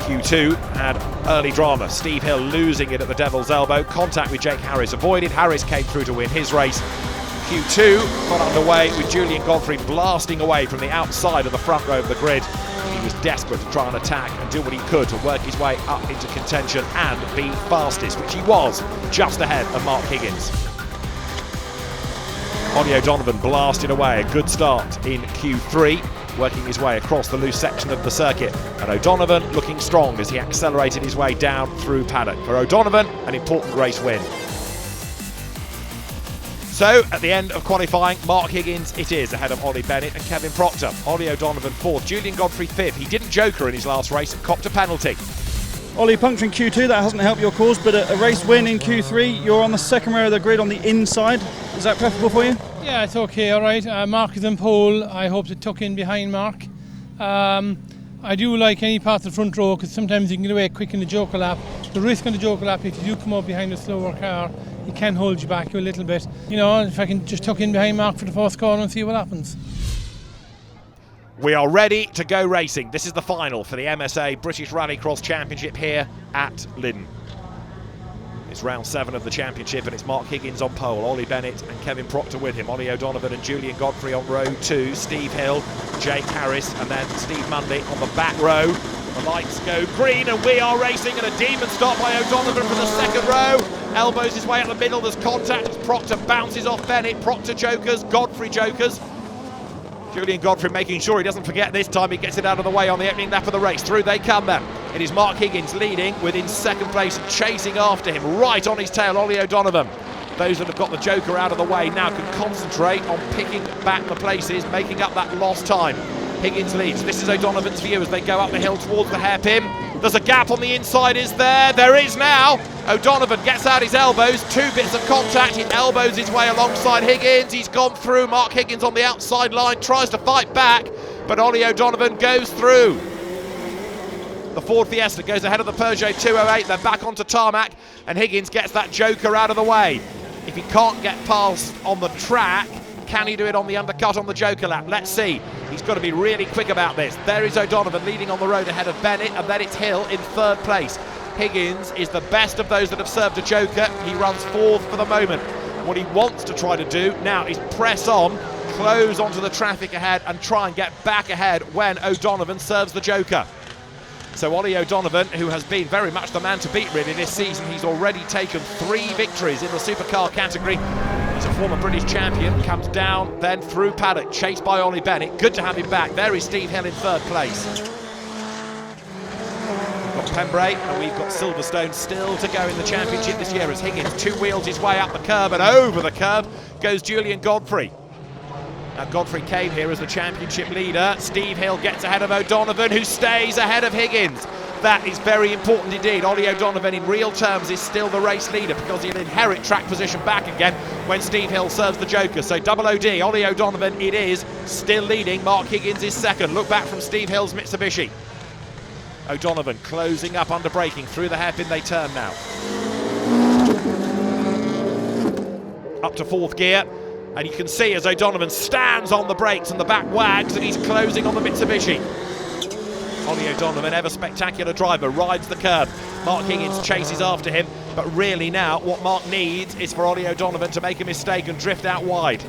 Q2 had early drama. Steve Hill losing it at the Devil's Elbow. Contact with Jake Harris avoided. Harris came through to win his race. Q2 got underway with Julian Godfrey blasting away from the outside of the front row of the grid. He was desperate to try and attack and do what he could to work his way up into contention and be fastest, which he was, just ahead of Mark Higgins. Ollie O'Donovan blasted away, a good start in Q3, working his way across the loose section of the circuit, and O'Donovan looking strong as he accelerated his way down through paddock. For O'Donovan, an important race win. So, at the end of qualifying, Mark Higgins it is, ahead of Ollie Bennett and Kevin Proctor. Ollie O'Donovan 4th, Julian Godfrey 5th. He didn't joker in his last race and copped a penalty. Ollie, puncturing Q2, that hasn't helped your cause, but a race win in Q3, you're on the second row of the grid on the inside. Is that preferable for you? Yeah, it's okay, all right. Mark is in pole. I hope to tuck in behind Mark. I do like any part of the front row because sometimes you can get away quick in the joker lap. The risk on the joker lap, if you do come up behind a slower car, it can hold you back a little bit. You know, if I can just tuck in behind Mark for the fourth corner and see what happens. We are ready to go racing. This is the final for the MSA British Rallycross Championship here at Lydden. It's round 7 of the championship and it's Mark Higgins on pole, Ollie Bennett and Kevin Proctor with him, Ollie O'Donovan and Julian Godfrey on row 2, Steve Hill, Jake Harris and then Steve Munley on the back row. The lights go green and we are racing, and a demon start by O'Donovan from the second row. Elbows his way up the middle, there's contact as Proctor bounces off Bennett, Proctor jokers, Godfrey jokers. Julian Godfrey making sure he doesn't forget this time, he gets it out of the way on the opening lap of the race. Through they come then. It is Mark Higgins leading within second place, chasing after him, right on his tail, Ollie O'Donovan. Those that have got the joker out of the way now can concentrate on picking back the places, making up that lost time. Higgins leads. This is O'Donovan's view as they go up the hill towards the hairpin. There's a gap on the inside, is there? There is now. O'Donovan gets out his elbows, 2 bits of contact, he elbows his way alongside Higgins, he's gone through, Mark Higgins on the outside line, tries to fight back, but Ollie O'Donovan goes through. The Ford Fiesta goes ahead of the Peugeot 208, they're back onto tarmac, and Higgins gets that joker out of the way. If he can't get past on the track, can he do it on the undercut on the joker lap? Let's see. He's got to be really quick about this. There is O'Donovan leading on the road ahead of Bennett, and then it's Hill in third place. Higgins is the best of those that have served a joker. He runs fourth for the moment. What he wants to try to do now is press on, close onto the traffic ahead and try and get back ahead when O'Donovan serves the joker. So Ollie O'Donovan, who has been very much the man to beat really this season, he's already taken 3 victories in the supercar category. He's a former British champion, comes down then through paddock, chased by Ollie Bennett. Good to have him back. There is Steve Hill in third place. We've got Pembrey and we've got Silverstone still to go in the championship this year as Higgins 2 wheels his way up the curb, and over the curb goes Julian Godfrey. Now Godfrey came here as the championship leader. Steve Hill gets ahead of O'Donovan, who stays ahead of Higgins. That is very important indeed. Ollie O'Donovan in real terms is still the race leader because he'll inherit track position back again when Steve Hill serves the joker. So double OD, Ollie O'Donovan it is, still leading. Mark Higgins is second. Look back from Steve Hill's Mitsubishi. O'Donovan closing up under braking. Through the hairpin they turn now. Up to fourth gear. And you can see as O'Donovan stands on the brakes and the back wags and he's closing on the Mitsubishi. Ollie O'Donovan, ever spectacular driver, rides the curb. Mark Higgins chases after him, but really now what Mark needs is for Ollie O'Donovan to make a mistake and drift out wide.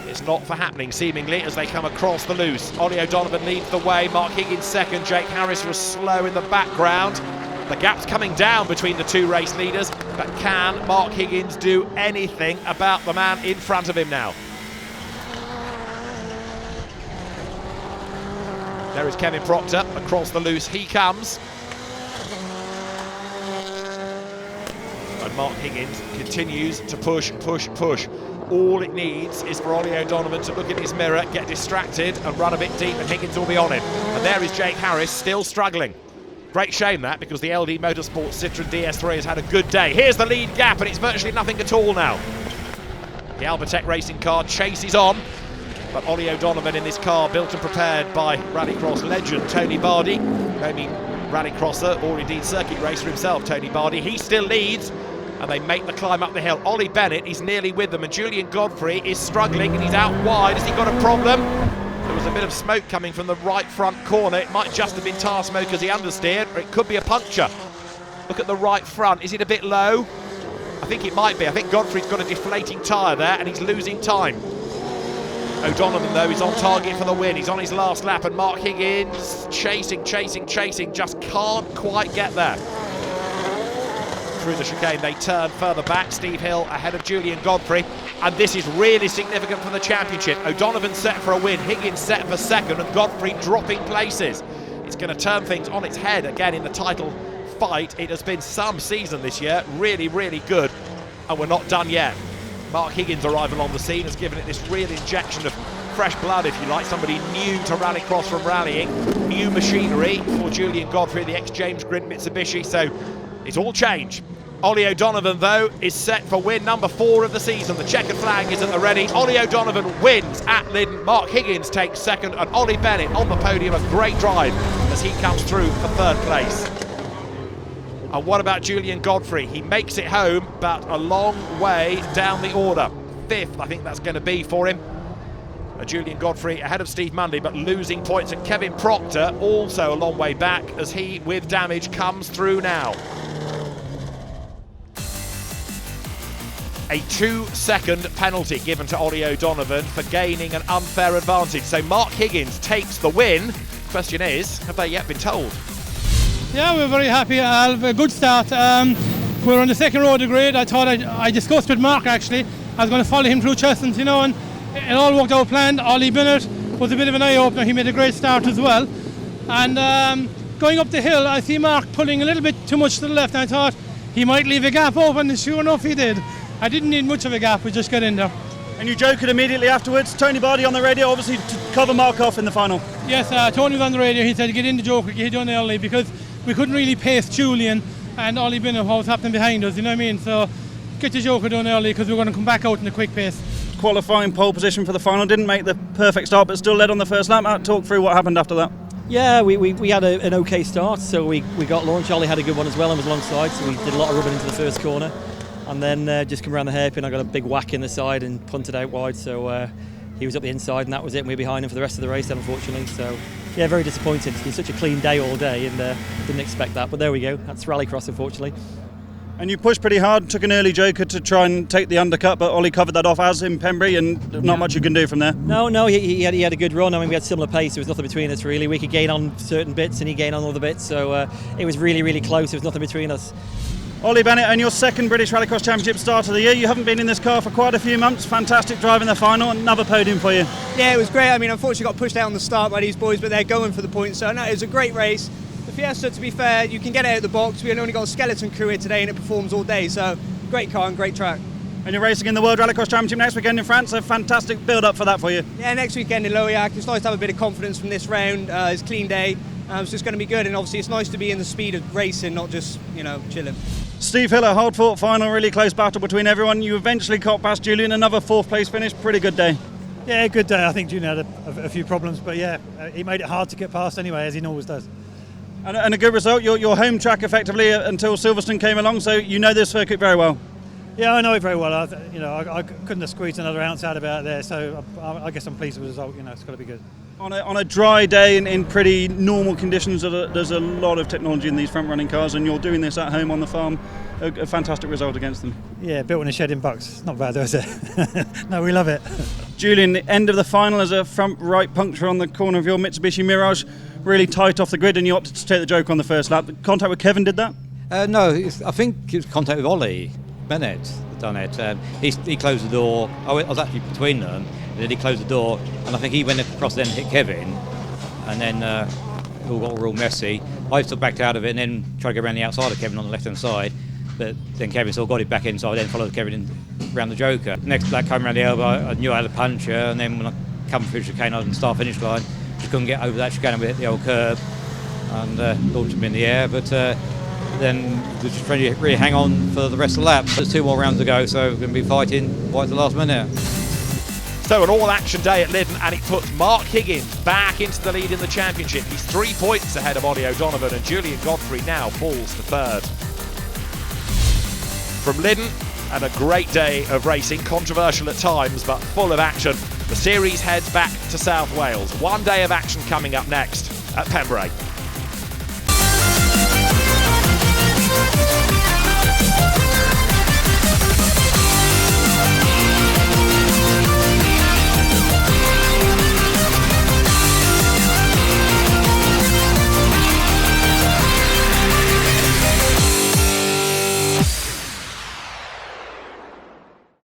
It's not for happening seemingly as they come across the loose. Ollie O'Donovan leads the way, Mark Higgins second, Jake Harris was slow in the background. The gap's coming down between the 2 race leaders, but can Mark Higgins do anything about the man in front of him now? There is Kevin Proctor, across the loose he comes. And Mark Higgins continues to push. All it needs is for Ollie O'Donovan to look in his mirror, get distracted and run a bit deep, and Higgins will be on him. And there is Jake Harris, still struggling. Great shame that, because the LD Motorsport Citroën DS3 has had a good day. Here's the lead gap, and it's virtually nothing at all now. The Albatec racing car chases on, but Ollie O'Donovan in this car, built and prepared by Rallycross legend Tony Bardi, maybe Rallycrosser or indeed circuit racer himself, Tony Bardi. He still leads, and they make the climb up the hill. Ollie Bennett is nearly with them, and Julian Godfrey is struggling, and he's out wide. Has he got a problem? There was a bit of smoke coming from the right front corner. It might just have been tar smoke as he understeered, or it could be a puncture. Look at the right front. Is it a bit low? I think it might be. I think Godfrey's got a deflating tyre there, and he's losing time. O'Donovan, though, is on target for the win. He's on his last lap, and Mark Higgins chasing, just can't quite get there. Through the chicane, they turn further back. Steve Hill ahead of Julian Godfrey, and this is really significant for the championship. O'Donovan set for a win, Higgins set for second, and Godfrey dropping places. It's going to turn things on its head again in the title fight. It has been some season this year, really good, and we're not done yet. Mark Higgins' arrival on the scene has given it this real injection of fresh blood, if you like, somebody new to rallycross from rallying, new machinery for Julian Godfrey, the ex-James Grid Mitsubishi, so it's all change. Ollie O'Donovan, though, is set for win number 4 of the season. The checkered flag is at the ready. Ollie O'Donovan wins at Lydden. Mark Higgins takes second, and Ollie Bennett on the podium. A great drive as he comes through for 3rd place. And what about Julian Godfrey? He makes it home, but a long way down the order. 5th, I think that's going to be for him. Julian Godfrey ahead of Steve Mundy, but losing points. And Kevin Proctor also a long way back as he, with damage, comes through now. A 2-second penalty given to Ollie O'Donovan for gaining an unfair advantage. So Mark Higgins takes the win. Question is, have they yet been told? Yeah, we're very happy. A good start. We're on the 2nd row of the grade. I discussed with Mark actually. I was going to follow him through Chestons, you know, and it all worked out planned. Ollie Bennett was a bit of an eye-opener. He made a great start as well. And going up the hill, I see Mark pulling a little bit too much to the left, and I thought he might leave a gap open, and sure enough he did. I didn't need much of a gap, we just got in there. And you joked immediately afterwards. Tony Bardi on the radio, obviously, to cover Mark off in the final. Yes, Tony was on the radio. He said, get in the Joker, get done early, because we couldn't really pace Julian and Ollie Bennett, what was happening behind us, you know what I mean? So get the Joker done early, because we're going to come back out in a quick pace. Qualifying pole position for the final, didn't make the perfect start, but still led on the first lap. Talk through what happened after that. Yeah, we had an okay start, so we got launched. Ollie had a good one as well and was alongside, so we did a lot of rubbing into the first corner. And then just come around the hairpin, I got a big whack in the side and punted out wide, so he was up the inside and that was it, and we were behind him for the rest of the race then, unfortunately. So yeah, very disappointed. It's been such a clean day all day and didn't expect that, but there we go. That's rallycross, unfortunately. And you pushed pretty hard, took an early joker to try and take the undercut, but Ollie covered that off as in Pembrey, and not much you can do from there. No, he had a good run. I mean, we had similar pace. There was nothing between us really. We could gain on certain bits and he gained on other bits, so it was really, really close. There was nothing between us. Ollie Bennett, and your 2nd British Rallycross Championship start of the year. You haven't been in this car for quite a few months. Fantastic drive in the final. Another podium for you. Yeah, it was great. I mean, unfortunately got pushed out on the start by these boys, but they're going for the points. So no, it was a great race. The Fiesta, to be fair, you can get it out of the box. We only got a skeleton crew here today and it performs all day. So great car and great track. And you're racing in the World Rallycross Championship next weekend in France. A fantastic build-up for that for you. Yeah, next weekend in Loyac. It's nice to have a bit of confidence from this round. It's a clean day. It's just going to be good. And obviously it's nice to be in the speed of racing, not just, you know, chilling. Steve Hiller, hard-fought final, really close battle between everyone. You eventually caught past Julian, another 4th place finish. Pretty good day. Yeah, good day. I think Julian had a few problems, but yeah, he made it hard to get past anyway, as he always does. And a good result. Your home track effectively until Silverstone came along, so you know this circuit very well. Yeah, I know it very well. I couldn't have squeezed another ounce out of it there, so I guess I'm pleased with the result. You know, it's got to be good. On a dry day in pretty normal conditions, there's a lot of technology in these front-running cars, and you're doing this at home on the farm. A fantastic result against them. Yeah, built in a shed in Bucks. Not bad though, is it? No, we love it. Julian, the end of the final as a front right puncture on the corner of your Mitsubishi Mirage, really tight off the grid, and you opted to take the joker on the first lap. Contact with Kevin did that? No, I think it was contact with Ollie Bennett that done it. He closed the door. I was actually between them, and then he closed the door, and I think he went across then and hit Kevin, and then it all got real messy. I still backed out of it and then tried to go around the outside of Kevin on the left-hand side, but then Kevin still got it back inside, then followed Kevin around the joker. Next lap came around the elbow, I knew I had a puncher, and then when I come through the chicane, I was in the start-finish line, just couldn't get over that chicane, we hit the old curb and launched him in the air, but then we're just trying to really hang on for the rest of the lap. There's 2 more rounds to go, so we're going to be fighting right at the last minute. So an all-action day at Lydden, and it puts Mark Higgins back into the lead in the championship. He's 3 points ahead of Ollie O'Donovan, and Julian Godfrey now falls to 3rd. From Lydden, and a great day of racing, controversial at times, but full of action. The series heads back to South Wales. 1 day of action coming up next at Pembrey.